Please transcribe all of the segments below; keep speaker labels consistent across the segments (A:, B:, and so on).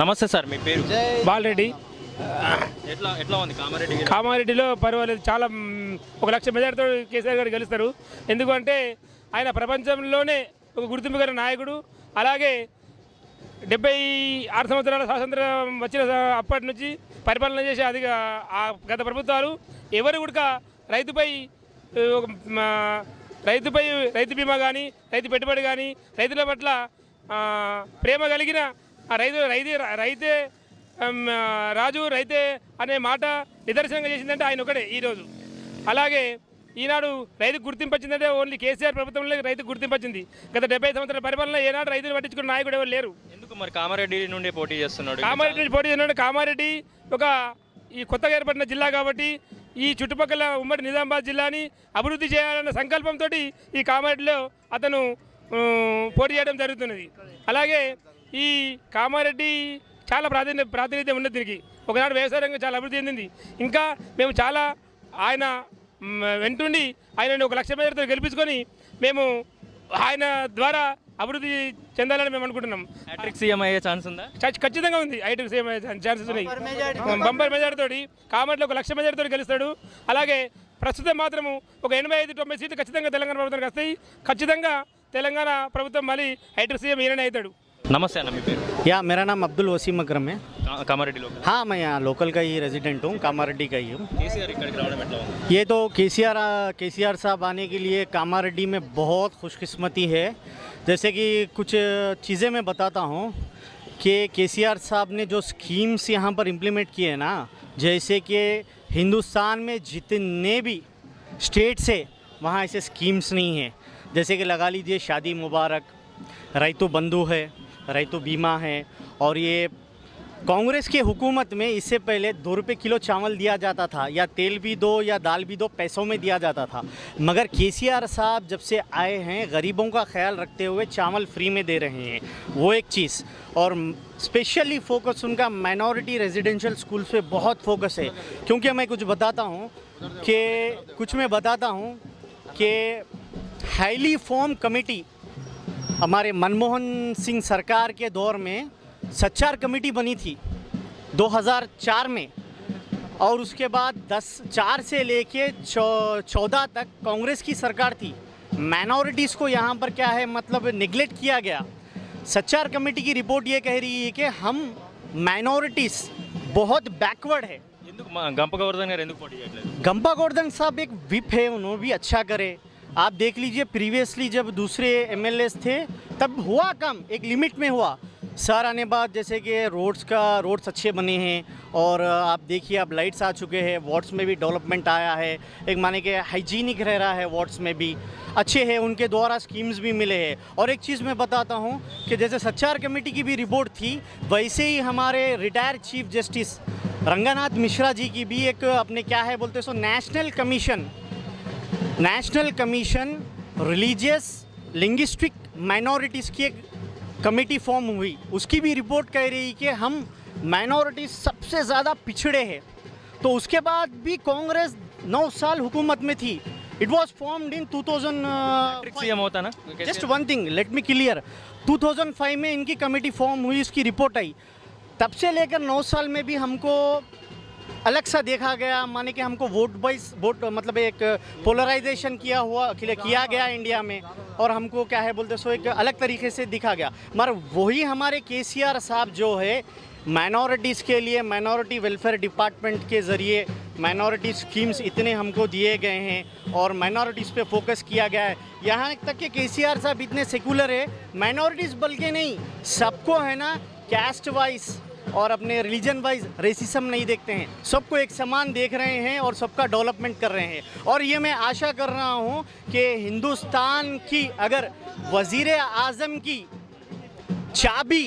A: నమస్తే సార్, మీ పేరు?
B: బాలరెడ్డి.
A: ఎట్లా ఉంది కామారెడ్డి?
B: కామారెడ్డిలో పర్వాలేదు, చాలా 1 లక్ష మెజార్టీతో కేసీఆర్ గారు గెలుస్తారు. ఎందుకంటే ఆయన ప్రపంచంలోనే ఒక గుర్తింపు గల నాయకుడు. అలాగే 76 సంవత్సరాల స్వాతంత్రం వచ్చిన అప్పటి నుంచి పరిపాలన చేసే గత ప్రభుత్వాలు ఎవరు కూడా రైతుపై రైతు బీమా కానీ, రైతు పెట్టుబడి కానీ, రైతుల పట్ల ప్రేమ కలిగిన రైతే రాజు, రైతే అనే మాట నిదర్శనంగా చేసిందంటే ఆయన ఒకటే ఈరోజు. అలాగే ఈనాడు రైతుకు గుర్తింపు వచ్చిందంటే ఓన్లీ కేసీఆర్ ప్రభుత్వంలో రైతుకు గుర్తింపు వచ్చింది. గత 70 సంవత్సరాల పరిపాలన ఏనాడు రైతులు పట్టించుకున్న నాయకుడు ఎవరు లేరు.
A: ఎందుకు మరి కామారెడ్డి నుండి పోటీ చేస్తున్నాడు?
B: కామారెడ్డి ఒక ఈ కొత్తగా ఏర్పడిన జిల్లా కాబట్టి ఈ చుట్టుపక్కల ఉమ్మడి నిజామాబాద్ జిల్లాని అభివృద్ధి చేయాలన్న సంకల్పంతో ఈ కామారెడ్డిలో అతను పోటీ చేయడం జరుగుతున్నది. అలాగే ఈ కామారెడ్డి చాలా ప్రాతినిధ్యం ఉన్నది. దీనికి ఒకనాడు వ్యవసాయ రంగం చాలా అభివృద్ధి చెందింది. ఇంకా మేము చాలా ఆయన వెంటుండి ఆయనను 1 లక్ష మెజార్టీతో గెలిపించుకొని మేము ఆయన ద్వారా అభివృద్ధి చెందాలని మేము అనుకుంటున్నాం.
A: హ్యాట్రిక్ సీఎం అయ్యే ఛాన్స్ ఉందా?
B: ఖచ్చితంగా ఉంది. హ్యాట్రిక్ సీఎం అయ్యే ఛాన్సెస్ ఉన్నాయి. బంపర్ మెజార్టీతో కామారెడ్డిలో 1 లక్ష మెజార్టీతో గెలుస్తాడు. అలాగే ప్రస్తుతం మాత్రము ఒక 85-90 సీట్లు ఖచ్చితంగా తెలంగాణ ప్రభుత్వానికి వస్తాయి. ఖచ్చితంగా తెలంగాణ ప్రభుత్వం మళ్ళీ హ్యాట్రిక్ సీఎం ఈయననే అవుతాడు.
A: नमस्ते अन्न, మీ పేరు?
C: या मेरा नाम अब्दुल वसीम अकरम है।
A: कामारेड्डी लोकल?
C: हाँ, मैं यहाँ लोकल का ही रेजिडेंट हूँ, कामारेड्डी का ही हूँ।
A: केसीआर इక్కడికి రావడం ఎట్లా ఉంది?
C: ये तो केसीआर साहब आने के लिए कामारेड्डी में बहुत खुशकिस्मती है। जैसे कि कुछ चीज़ें मैं बताता हूँ कि केसीआर साहब ने जो स्कीम्स यहाँ पर इम्प्लीमेंट किए हैं ना, जैसे कि हिंदुस्तान में जितने भी स्टेट से वहाँ ऐसे स्कीम्स नहीं हैं। जैसे कि लगा लीजिए शादी मुबारक, रैतु बंधु है, रैतु बीमा है। और ये कांग्रेस की हुकूमत में इससे पहले 2 रुपये किलो चावल दिया जाता था, या तेल भी दो या दाल भी दो, पैसों में दिया जाता था। मगर केसीआर साहब जब से आए हैं गरीबों का ख्याल रखते हुए चावल फ्री में दे रहे हैं, वो एक चीज़। और स्पेशली फोकस उनका माइनॉरिटी रेजिडेंशियल स्कूल्स पे बहुत फोकस है। क्योंकि मैं कुछ बताता हूँ कि हाईली फॉर्म कमेटी हमारे मनमोहन सिंह सरकार के दौर में सच्चार कमेटी बनी थी 2004 में। और उसके बाद 4 से लेके 14 तक कांग्रेस की सरकार थी। माइनॉरिटीज़ को यहाँ पर क्या है मतलब निगलेक्ट किया गया। सच्चार कमेटी की रिपोर्ट ये कह रही है कि हम माइनॉरिटीज़ बहुत बैकवर्ड है।
A: गंपा गोवर्धन गाరు ఎందుకు పోటీ చేయట్లేదు?
C: गंपा गोवर्धन साहब एक विप है, उन्होंने भी अच्छा करे। आप देख लीजिए प्रीवियसली जब दूसरे एमएलएस थे तब हुआ कम, एक लिमिट में हुआ। सर आने बाद जैसे कि रोड्स अच्छे बने हैं। और आप देखिए अब लाइट्स आ चुके हैं, वार्ड्स में भी डेवलपमेंट आया है। एक माने कि हाइजीनिक रह रहा है, वार्ड्स में भी अच्छे हैं, उनके द्वारा स्कीम्स भी मिले हैं। और एक चीज़ मैं बताता हूँ कि जैसे सच्चार कमेटी की भी रिपोर्ट थी, वैसे ही हमारे retired chief justice Ranganath Mishra ji की भी एक अपने क्या है बोलते so national commission religious linguistic minorities की एक कमेटी फॉर्म हुई। उसकी भी रिपोर्ट कह रही कि हम माइनॉरिटी सबसे ज़्यादा पिछड़े हैं। तो उसके बाद भी कांग्रेस 9 साल हुकूमत में थी। It was formed in 2000।
A: CM होता ना?
C: Just one thing let me clear, 2005 में इनकी कमेटी फॉर्म हुई, उसकी रिपोर्ट आई। तब से लेकर 9 साल में भी हमको अलग सा देखा गया। माने कि हमको वोट मतलब एक पोलराइजेशन किया गया इंडिया में। और हमको क्या है बोलते सो एक अलग तरीके से दिखा गया। मगर वही हमारे केसीआर साहब जो है माइनॉरिटीज़ के लिए माइनॉरिटी वेलफेयर डिपार्टमेंट के ज़रिए माइनॉरिटी स्कीम्स इतने हमको दिए गए हैं और माइनॉरिटीज़ पे फोकस किया गया है। यहाँ तक कि केसीआर साहब इतने सेकुलर है, माइनॉरिटीज़ बल्कि नहीं, सबको है ना कैस्ट वाइज और अपने रिलीजन वाइज रेसिज्म नहीं देखते हैं, सबको एक समान देख रहे हैं और सबका डेवलपमेंट कर रहे हैं। और ये मैं आशा कर रहा हूँ कि हिंदुस्तान की अगर वज़ीर आज़म की चाबी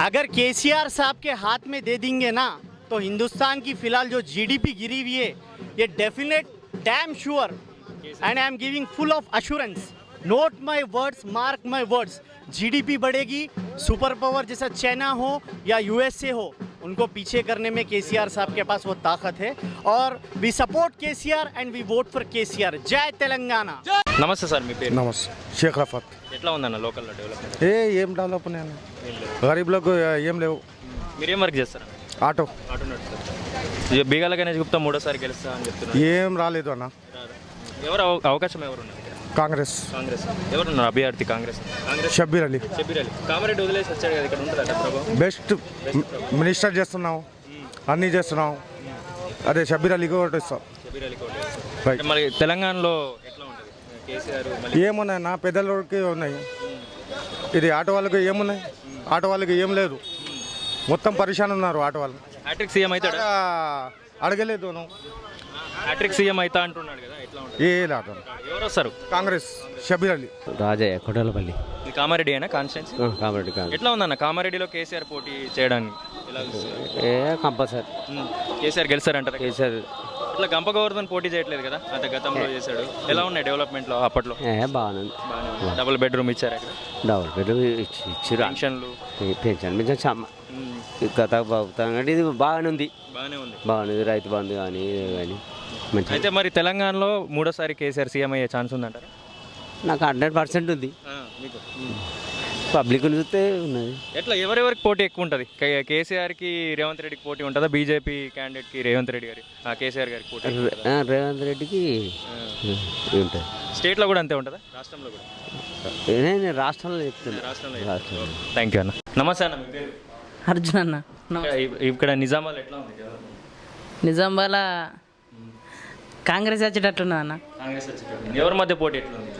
C: अगर केसीआर साहब के हाथ में दे देंगे ना, तो हिंदुस्तान की फ़िलहाल जो जीडीपी गिरी हुई है ये definite damn sure and I am giving full of assurance, note my words, mark my words, GDP बढ़ेगी। सुपर पावर जैसा चाइना हो या यूएसए हो, उनको पीछे करने में केसीआर साहब के पास वो ताकत है। और we support KCR and we vote for KCR. जय तेलंगाना।
A: నమస్తే సార్, మీ పేరు?
D: నమస్తే, షేక్ రఫాత్.
A: ఎట్లా ఉందన్న లోకల్లో డెవలప్మెంట్?
D: ఏం డెవలప్ ఉన్నాయన్న, గరీబ్లకు ఏం లేవు.
A: మీరేం వర్క్ చేస్తారా?
D: ఆటో
A: ఆటో నడుపుతారు. బీగాల గణేష్ గుప్తా మూడోసారి గెలుస్తా అని చెప్తున్నారు.
D: ఏం రాలేదు అన్న.
A: ఎవరు అవకాశం ఎవరున్నారు?
D: కాంగ్రెస్
A: కాంగ్రెస్ ఎవరున్నారు అభ్యర్థి? కాంగ్రెస్
D: షబ్బీర్ అలీ
A: షబ్బీర్ అలీ. కామారెడ్డి వదిలేసి వచ్చాడు కదా, ఇక్కడ ఉంటుందట ప్రభావం.
D: బెస్ట్ మినిస్టర్ చేస్తున్నాం, అన్నీ చేస్తున్నాం. అదే షబ్బీర్ అలీకి ఒకటి ఇస్తాం.
A: షబ్బీర్ అలీ కూడా.
D: రైట్.
A: అంటే మరి తెలంగాణలో ఎట్లా ఉంటుంది? కేసీఆర్ మళ్ళీ
D: ఏమున్నాయి నా పెద్దలకి ఉన్నాయి, ఇది ఆటో వాళ్ళకి ఏమున్నాయి? ఆటో వాళ్ళకి ఏం లేదు, మొత్తం పరిశాన్ ఉన్నారు ఆటో వాళ్ళు.
A: హ్యాట్రిక్ సీఎం అవుతాడా?
D: అడగలేదు నువ్వు.
A: హ్యాట్రిక్ సీఎం అవుతా అంటున్నాడు కదా, ఎట్లా ఉంటుంది?
D: ఏ ఆటో
A: ఎవరు వస్తారు?
D: కాంగ్రెస్ షబ్బీర్ అలీ.
E: రాజయ్య కొడలపల్లి
A: ఇది కామారెడ్డి అయినా కాన్స్టిట్యున్సీ?
E: కామారెడ్డి కాదు
A: ఎట్లా ఉందన్న కామారెడ్డిలో కేసీఆర్ పోటీ చేయడానికి? ఎలా చూస్తున్నారు?
E: కంపల్సరీ
A: కేసీఆర్ గెలుస్తారంటారా?
E: కేసీఆర్
A: ఇట్లా గంప గోవర్ధన్ పోటీ చేయట్లేదు కదా, అంత గతంలో చేశాడు. ఎలా ఉన్నాయి డెవలప్మెంట్లో అప్పట్లో?
E: బాగానే
A: డబుల్ బెడ్రూమ్ ఇచ్చారు అక్కడ,
E: డబుల్ బెడ్రూమ్ ఇచ్చిరు
A: పెన్షన్లు
E: పెన్షన్ గత ప్రభుత్వం అంటే ఇది బాగానే ఉంది,
A: బాగానే ఉంది.
E: బాగానే ఉంది. రైతు బంధు కానీ కానీ మంచి.
A: అయితే మరి తెలంగాణలో మూడోసారి కేసీఆర్ సీఎం అయ్యే ఛాన్స్ ఉందంటారా?
E: నాకు 100% ఉంది.
A: మీకు
E: పబ్లిక్ చూస్తే ఉన్నది.
A: ఎట్లా ఎవరెవరికి పోటీ ఎక్కువ ఉంటుంది? కేసీఆర్కి రేవంత్ రెడ్డికి పోటీ ఉంటుందా? బీజేపీ క్యాండిడేట్కి రేవంత్ రెడ్డి గారి కేసీఆర్ గారికి పోటీ ఉంటుందా?
E: రేవంత్ రెడ్డికి ఉంటుంది.
A: స్టేట్లో కూడా అంతే ఉంటుందా? రాష్ట్రంలో కూడా?
E: నేను రాష్ట్రంలో చెప్తున్నా.
A: రాష్ట్రంలో. థ్యాంక్ యూ అన్న. నమస్తే అన్న, మీ పేరు?
F: అర్జున్ అన్న.
A: ఇక్కడ నిజామాబాద్ ఎట్లా ఉంది?
F: నిజామాబాద్ కాంగ్రెస్ వచ్చేటట్లున్నా అన్న.
A: కాంగ్రెస్ వచ్చేటప్పుడు ఎవరి మధ్య పోటీ ఎట్లా ఉంది?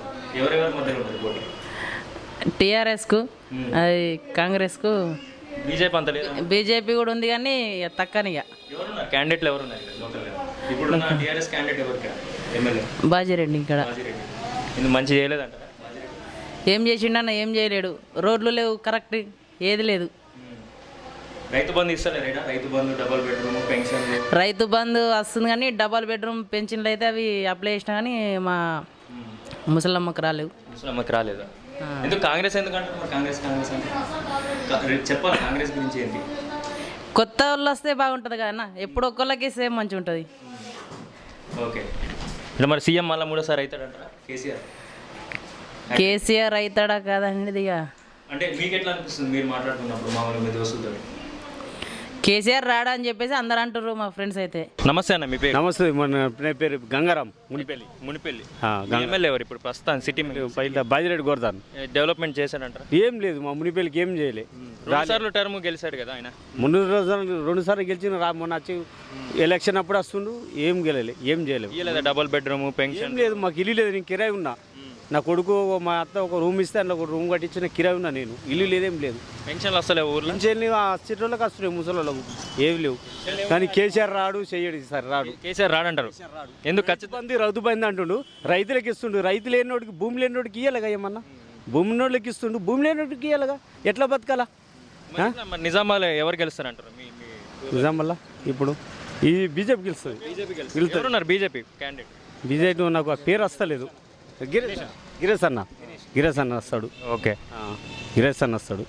A: ఎవరెవరి మధ్య ఉంటుంది పోటీ?
F: టీఆర్ఎస్కు అది కాంగ్రెస్కు
A: బీజేపీ అంత లేదు.
F: బీజేపీ కూడా ఉంది కానీ తక్కనిగా.
A: ఎవరున్నారు క్యాండిడేట్లు? ఎవరున్నారు ఇప్పుడు టీఆర్ఎస్ క్యాండిడేట్ ఎవరికి? ఎమ్మెల్యే
F: బాజిరెడ్డి ఇక్కడ
A: బాజిరెడ్డి. ఇందుకు మంచి చేయలేదంటారా?
F: ఏం చేసిండన్న? ఏం చేయలేడు. రోడ్లు లేవు కరెక్ట్, ఏది లేదు.
A: Rythu Bandhu ఇస్తలేరా? Rythu Bandhu, double bedroom, pension.
F: Rythu Bandhu వస్తుంది కానీ డబల్ బెడ్రూమ్ పెన్షన్లు అయితే అవి అప్లై చేసినా కానీ మా ముసలమ్మకు రాలేవు.
A: ముసలమ్మకి రాలేదా? ఎందుకు కాంగ్రెస్ ఎందుకంటే కాంగ్రెస్ అంటే చెప్పాలి కాంగ్రెస్ గురించి ఏంటి?
F: కొత్త వాళ్ళు వస్తే బాగుంటుంది కదన్న, ఎప్పుడు ఒక్కళ్ళకి సేమ్ మంచిగా ఉంటుంది.
A: ఓకే. ఇప్పుడు మరి సీఎం మళ్ళీ మూడోసారి అవుతాడంటారా కేసీఆర్?
F: కేసీఆర్ అవుతాడా కాదండి ఇక?
A: అంటే మీకు ఎట్లా అనిపిస్తుంది మీరు మాట్లాడుకున్నప్పుడు మామూలుగా మీ దోస్తులతో?
F: కేసీఆర్ రాడా అని చెప్పేసి అందరు అంటారు మా ఫ్రెండ్స్ అయితే.
A: నమస్తే అన్న, మీ పేరు?
E: నమస్తే, మన పేరు గంగారాం మునిపల్లి.
A: మునిపల్లి ఎమ్మెల్యే ఎవరు ఇప్పుడు ప్రస్తుతం సిటీ
E: బాజిరెడ్డి గోర్దాన్.
A: డెవలప్మెంట్ చేశాడంటారా?
E: ఏం లేదు, మా మునిపల్లికి ఏం చేయలే.
A: 2 సార్లు టర్మ్ గెలిచాడు కదా ఆయన.
E: ముందు 2 సార్లు గెలిచిన మొన్న వచ్చి ఎలక్షన్ అప్పుడు వస్తుండు, ఏం గెలలే, ఏం చేయలేదు.
A: ఇయ్యలేదా డబుల్ బెడ్రూమ్,
E: ఏం
A: పెన్షన్?
E: లేదు, మాకు ఇల్లు లేదు. నేను కిరాయి ఉన్నా. నా కొడుకు మా అత్త ఒక రూమ్ ఇస్తే అందులో ఒక రూమ్ కట్టించిన కిరాయి ఉన్నా. నేను ఇల్లు లేదేం లేదు.
A: పెన్షన్లు వస్తలేవు ఊర్లో?
E: పెన్షన్లు ఆ సిటీలకు వస్తున్నాయి, ముసలోళ్ళకు ఏమి లేవు. కానీ కేసీఆర్ రాడు, చెయ్యడు సార్, రాడు.
A: కేసీఆర్ రాడంటారు ఎందుకు? ఖచ్చితంగా
E: రైతు బంధు అంటుండు, రైతులకు ఇస్తుండు. రైతు లేనివాడికి, భూమి లేనివాడికి ఇయ్యాలిగా ఏమన్నా. భూమి నోళ్ళకి ఇస్తుండు, భూమి లేనివాడికి ఇయ్యాలిగా. ఎట్లా బతకాలా?
A: మరి నిజామాబాద్ ఎవరు గెలుస్తారంటారు?
E: నిజామల్లా ఇప్పుడు ఈ బీజేపీ గెలుస్తుంది.
A: ఎవరున్నారు బీజేపీ క్యాండిడేట్?
E: బీజేపీ నాకు ఆ పేరు వస్తలేదు. గిరీష్ అన్న వస్తాడు.
A: ఓకే,
E: గిరీష్ అన్న వస్తాడు.